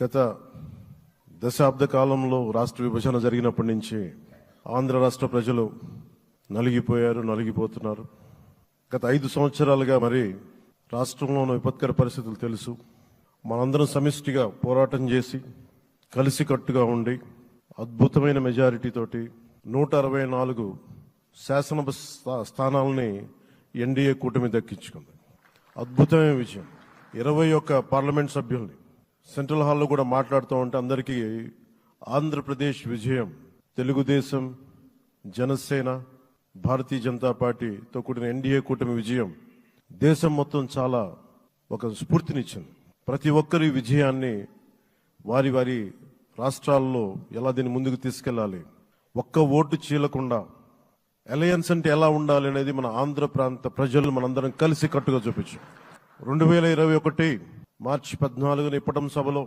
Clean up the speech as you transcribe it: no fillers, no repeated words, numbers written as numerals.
గత దశాబ్ద కాలంలో రాష్ట్ర విభజన జరిగినప్పటి నుంచి ఆంధ్ర రాష్ట్ర ప్రజలు నలిగిపోతున్నారు. గత 5 సంవత్సరాలుగా మరి రాష్ట్రంలోని విపత్కర పరిస్థితులు తెలుసు. మనందరం సమిష్టిగా పోరాటం చేసి కలిసికట్టుగా ఉండి అద్భుతమైన మెజారిటీతోటి 164 శాసనసభ స్థానాలని ఎన్డీఏ కూటమి దక్కించుకుంది. అద్భుతమైన విజయం. 21 పార్లమెంట్ సభ్యుల్ని సెంట్రల్ హాల్లో కూడా మాట్లాడుతూ ఉంటే అందరికీ ఆంధ్రప్రదేశ్ విజయం, తెలుగుదేశం, జనసేన, భారతీయ జనతా పార్టీతో కూడిన ఎన్డీఏ కూటమి విజయం దేశం మొత్తం చాలా ఒక స్ఫూర్తినిచ్చింది. ప్రతి ఒక్కరి విజయాన్ని వారి వారి రాష్ట్రాల్లో ఎలా దీన్ని ముందుకు తీసుకెళ్లాలి, ఒక్క ఓటు చీలకుండా అలయన్స్ అంటే ఎలా ఉండాలి అనేది మన ఆంధ్ర ప్రాంత ప్రజలు మనందరం కలిసి కట్టుగా చూపించాం. 2021 మార్చి 14 ఇప్పటం సభలో